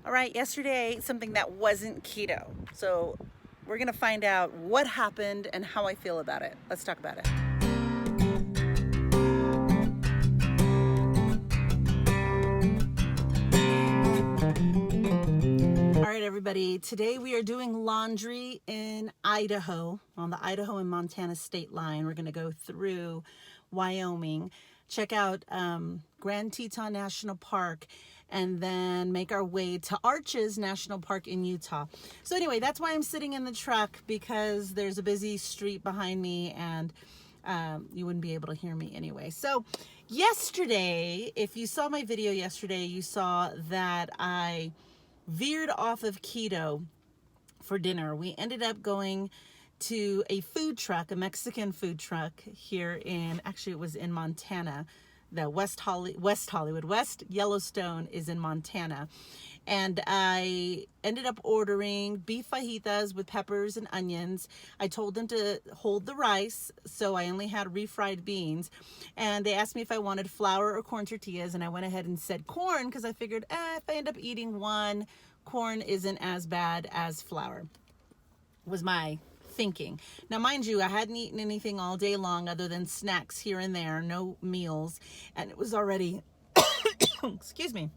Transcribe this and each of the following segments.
All right, yesterday I ate something that wasn't keto. So we're gonna find out what happened and how I feel about it. Let's talk about it. All right, everybody. Today we are doing laundry in Idaho, on the Idaho and Montana state line. We're gonna go through Wyoming, check out Grand Teton National Park, and then make our way to Arches National Park in Utah. So anyway, that's why I'm sitting in the truck, because there's a busy street behind me and you wouldn't be able to hear me anyway. So yesterday, if you saw my video yesterday, you saw that I veered off of keto for dinner. We ended up going to a food truck, a Mexican food truck here actually it was in Montana. The West Yellowstone is in Montana. And I ended up ordering beef fajitas with peppers and onions. I told them to hold the rice, so I only had refried beans. And they asked me if I wanted flour or corn tortillas, and I went ahead and said corn, because I figured if I end up eating one, corn isn't as bad as flour, was my thinking. Now, mind you, I hadn't eaten anything all day long other than snacks here and there, no meals, and it was already, excuse me,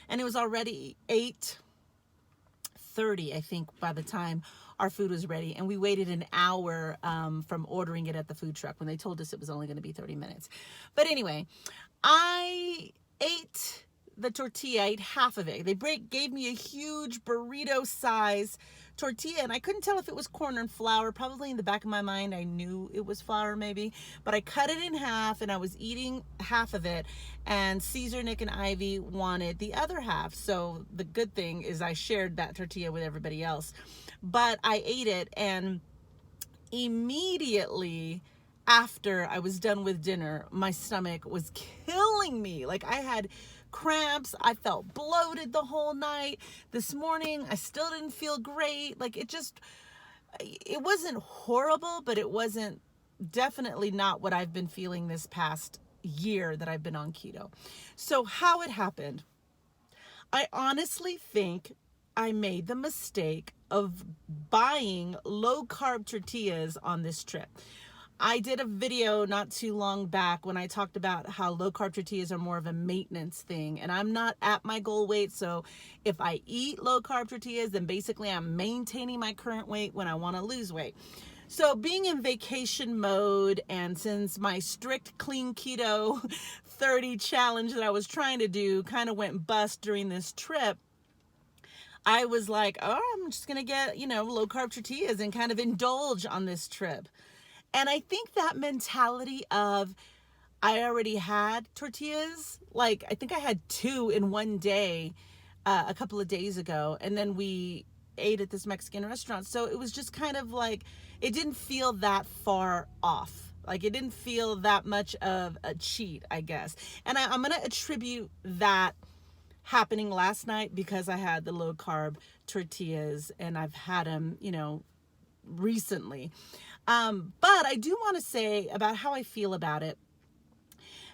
and it was already 8:30, I think, by the time our food was ready, and we waited an hour from ordering it at the food truck when they told us it was only going to be 30 minutes. But anyway, I ate the tortilla. I ate half of it. They gave me a huge burrito size tortilla, and I couldn't tell if it was corn or flour. Probably in the back of my mind I knew it was flour, maybe, but I cut it in half and I was eating half of it, and Caesar, Nick, and Ivy wanted the other half. So the good thing is I shared that tortilla with everybody else. But I ate it, and immediately after I was done with dinner, my stomach was killing me. Like, I had cramps. I felt bloated the whole night. This morning, I still didn't feel great. Like, it wasn't horrible, but it wasn't, definitely not what I've been feeling this past year that I've been on keto. So how it happened, I honestly think I made the mistake of buying low carb tortillas on this trip. I did a video not too long back when I talked about how low carb tortillas are more of a maintenance thing, and I'm not at my goal weight. So if I eat low carb tortillas, then basically I'm maintaining my current weight when I want to lose weight. So being in vacation mode, and since my strict clean keto 30 challenge that I was trying to do kind of went bust during this trip, I was like, oh, I'm just going to get, low carb tortillas and kind of indulge on this trip. And I think that mentality of, I already had tortillas, like I think I had 2 in one day a couple of days ago, and then we ate at this Mexican restaurant. So it was just kind of like, it didn't feel that far off. Like, it didn't feel that much of a cheat, I guess. And I'm going to attribute that happening last night because I had the low carb tortillas, and I've had them, recently. But I do want to say about how I feel about it.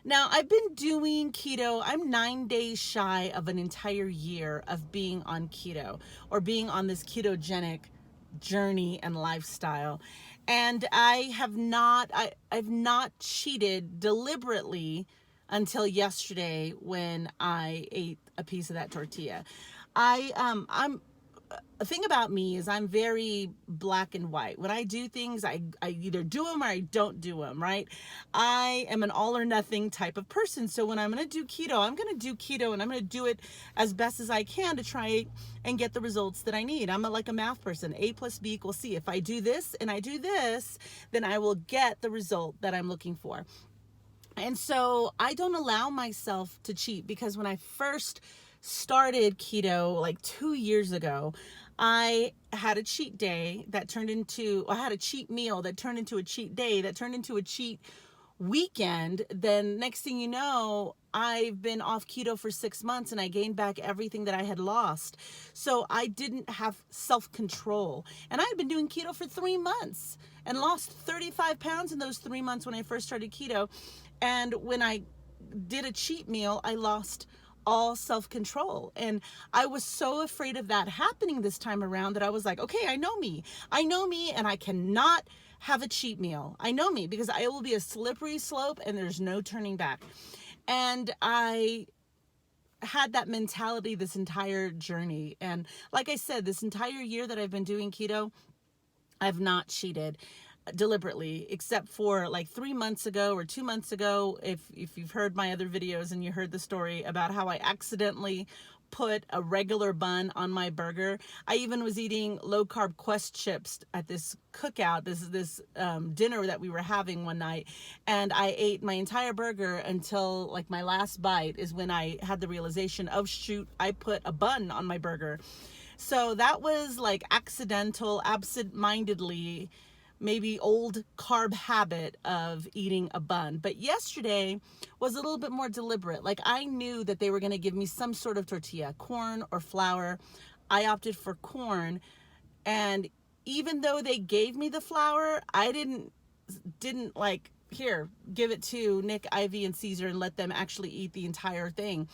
Now, I've been doing keto. I'm 9 days shy of an entire year of being on keto, or being on this ketogenic journey and lifestyle. And I've not cheated deliberately until yesterday when I ate a piece of that tortilla. The thing about me is I'm very black and white. When I do things, I either do them or I don't do them, right? I am an all or nothing type of person. So when I'm going to do keto, I'm going to do keto, and I'm going to do it as best as I can to try and get the results that I need. I'm like a math person. A plus B equals C. If I do this and I do this, then I will get the result that I'm looking for. And so I don't allow myself to cheat, because when I first started keto like 2 years ago, I had a cheat day that turned into, I had a cheat meal that turned into a cheat day that turned into a cheat weekend. Then next thing you know, I've been off keto for 6 months, and I gained back everything that I had lost. So I didn't have self-control, and I had been doing keto for 3 months and lost 35 pounds in those 3 months when I first started keto. And when I did a cheat meal, I lost all self-control. And I was so afraid of that happening this time around that I was like, okay, I know me, and I cannot have a cheat meal. I know me, because it will be a slippery slope and there's no turning back. And I had that mentality this entire journey. And like I said, this entire year that I've been doing keto, I've not cheated deliberately, except for like 3 months ago or 2 months ago. If you've heard my other videos and you heard the story about how I accidentally put a regular bun on my burger. I even was eating low carb Quest chips at this cookout, this dinner that we were having one night, and I ate my entire burger until like my last bite is when I had the realization of, shoot, I put a bun on my burger. So that was like accidental, absent-mindedly, maybe old carb habit of eating a bun. But yesterday was a little bit more deliberate. Like, I knew that they were going to give me some sort of tortilla, corn or flour. I opted for corn. And even though they gave me the flour, I didn't like, here, give it to Nick, Ivy, and Caesar and let them actually eat the entire thing.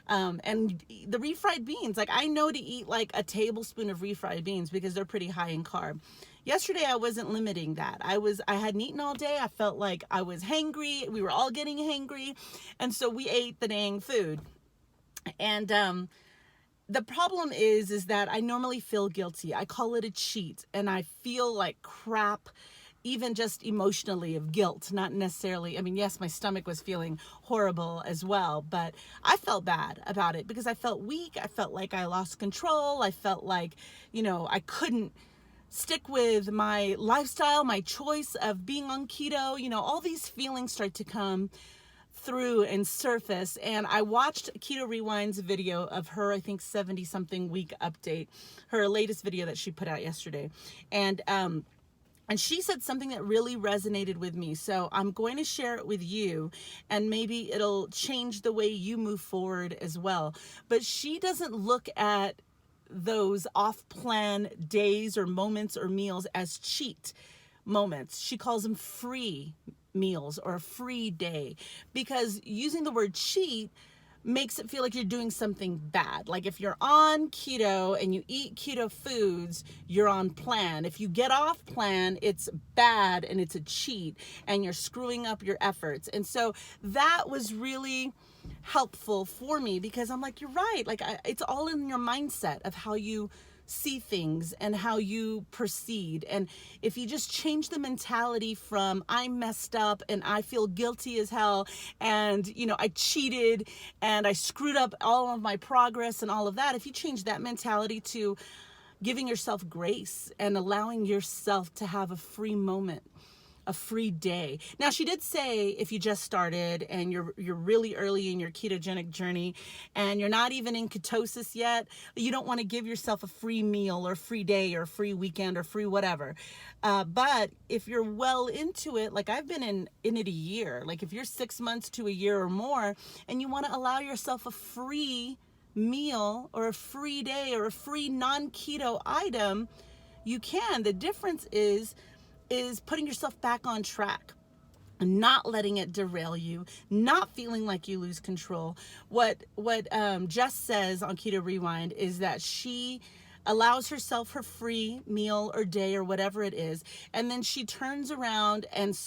And the refried beans, like, I know to eat like a tablespoon of refried beans because they're pretty high in carb. Yesterday, I wasn't limiting that. I hadn't eaten all day. I felt like I was hangry. We were all getting hangry. And so we ate the dang food. And the problem is that I normally feel guilty. I call it a cheat. And I feel like crap, even just emotionally, of guilt, not necessarily. I mean, yes, my stomach was feeling horrible as well, but I felt bad about it because I felt weak. I felt like I lost control. I felt like, I couldn't stick with my lifestyle, my choice of being on keto. All these feelings start to come through and surface. And I watched Keto Rewind's video of her, I think 70 something week update, her latest video that she put out yesterday. And she said something that really resonated with me. So I'm going to share it with you, and maybe it'll change the way you move forward as well. But she doesn't look at those off-plan days or moments or meals as cheat moments. She calls them free meals or a free day, because using the word cheat makes it feel like you're doing something bad. Like, if you're on keto and you eat keto foods, you're on plan. If you get off plan, it's bad and it's a cheat and you're screwing up your efforts. And so that was really helpful for me, because I'm like, you're right. Like, it's all in your mindset of how you see things and how you proceed. And if you just change the mentality from I messed up and I feel guilty as hell and I cheated and I screwed up all of my progress and all of that, if you change that mentality to giving yourself grace and allowing yourself to have a free moment, a free day. Now, she did say if you just started and you're really early in your ketogenic journey and you're not even in ketosis yet, you don't want to give yourself a free meal or free day or free weekend or free whatever. But if you're well into it, like I've been in it a year, like if you're 6 months to a year or more and you want to allow yourself a free meal or a free day or a free non-keto item, you can. The difference is putting yourself back on track, not letting it derail you, not feeling like you lose control. What Jess says on Keto Rewind is that she allows herself her free meal or day or whatever it is, and then she turns around and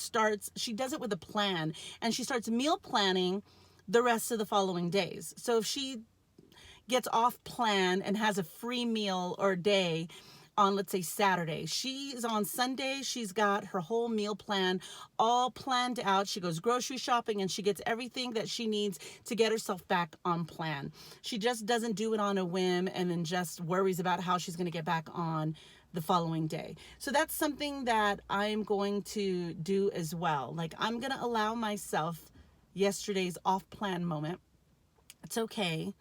she does it with a plan, and she starts meal planning the rest of the following days. So if she gets off plan and has a free meal or day on, let's say, Saturday, she's on Sunday, she's got her whole meal plan all planned out. She goes grocery shopping and she gets everything that she needs to get herself back on plan. She just doesn't do it on a whim and then just worries about how she's going to get back on the following day. So that's something that I'm going to do as well. Like, I'm going to allow myself yesterday's off-plan moment. It's okay.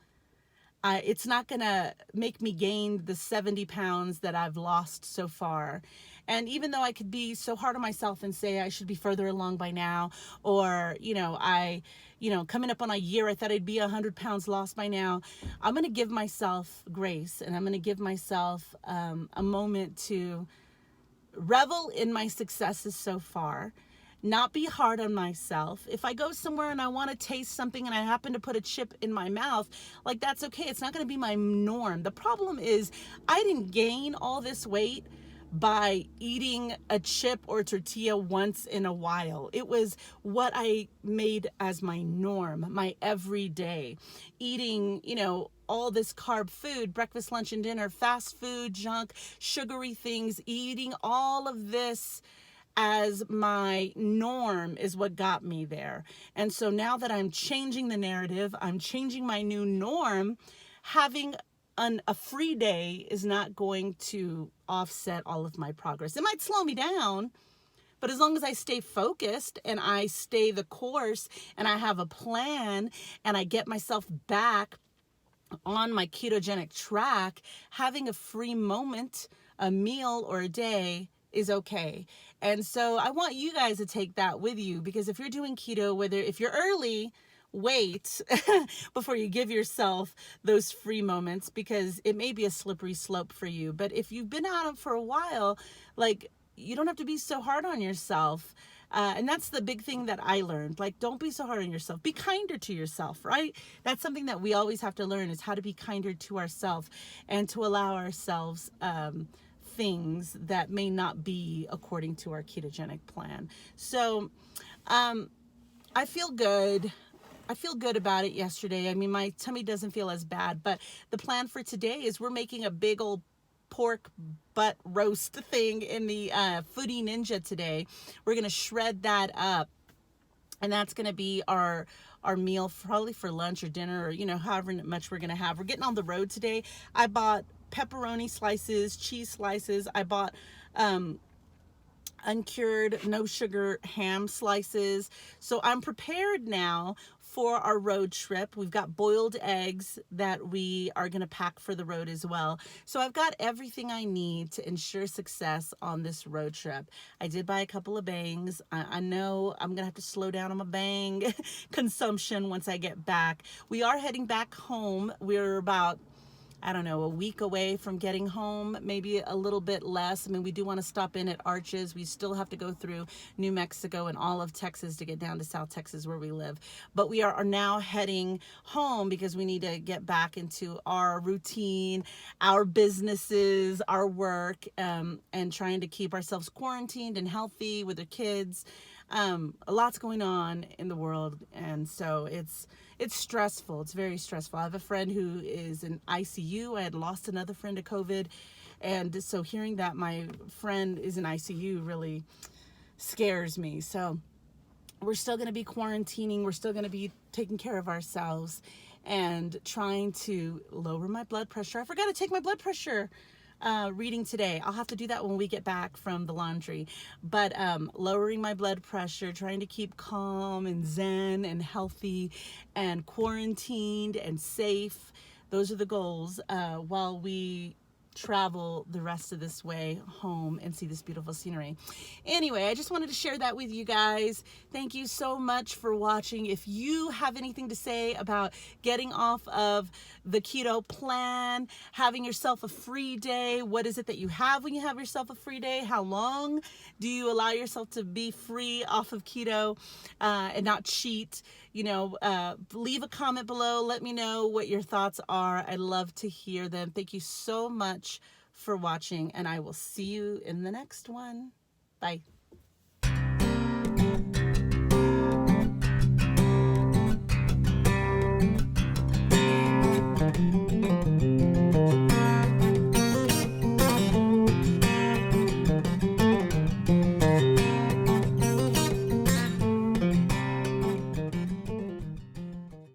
It's not going to make me gain the 70 pounds that I've lost so far. And even though I could be so hard on myself and say I should be further along by now, or, coming up on a year, I thought I'd be 100 pounds lost by now, I'm going to give myself grace, and I'm going to give myself a moment to revel in my successes so far, not be hard on myself. If I go somewhere and I want to taste something and I happen to put a chip in my mouth, like that's okay. It's not going to be my norm. The problem is I didn't gain all this weight by eating a chip or tortilla once in a while. It was what I made as my norm, my everyday. Eating, all this carb food, breakfast, lunch, and dinner, fast food, junk, sugary things, eating all of this as my norm is what got me there. And so now that I'm changing the narrative, I'm changing my new norm, having a free day is not going to offset all of my progress. It might slow me down, but as long as I stay focused and I stay the course and I have a plan and I get myself back on my ketogenic track, having a free moment, a meal or a day is okay. And so I want you guys to take that with you, because if you're doing keto, if you're early, wait before you give yourself those free moments, because it may be a slippery slope for you. But if you've been on it for a while, you don't have to be so hard on yourself. And that's the big thing that I learned. Don't be so hard on yourself. Be kinder to yourself, right? That's something that we always have to learn, is how to be kinder to ourselves and to allow ourselves things that may not be according to our ketogenic plan. So I feel good. I feel good about it yesterday. I mean, my tummy doesn't feel as bad, but the plan for today is we're making a big old pork butt roast thing in the Foodie Ninja today. We're going to shred that up, and that's going to be our meal, probably for lunch or dinner, or however much we're going to have. We're getting on the road today. I bought pepperoni slices, cheese slices. I bought uncured, no sugar ham slices. So I'm prepared now for our road trip. We've got boiled eggs that we are going to pack for the road as well. So I've got everything I need to ensure success on this road trip. I did buy a couple of bangs. I know I'm going to have to slow down on my bang consumption once I get back. We are heading back home. We're about, a week away from getting home, maybe a little bit less. I mean, we do want to stop in at Arches. We still have to go through New Mexico and all of Texas to get down to South Texas where we live. But we are now heading home because we need to get back into our routine, our businesses, our work, and trying to keep ourselves quarantined and healthy with the kids. A lot's going on in the world, and so it's stressful. It's very stressful. I have a friend who is in ICU. I had lost another friend to COVID, and so hearing that my friend is in ICU really scares me. So we're still going to be quarantining. We're still going to be taking care of ourselves and trying to lower my blood pressure. I forgot to take my blood pressure reading today. I'll have to do that when we get back from the laundry. But lowering my blood pressure, trying to keep calm and zen and healthy and quarantined and safe. Those are the goals while we travel the rest of this way home and see this beautiful scenery. Anyway, I just wanted to share that with you guys. Thank you so much for watching. If you have anything to say about getting off of the keto plan, having yourself a free day, what is it that you have when you have yourself a free day? How long do you allow yourself to be free off of keto and not cheat? Leave a comment below. Let me know what your thoughts are. I'd love to hear them. Thank you so much for watching, and I will see you in the next one. Bye.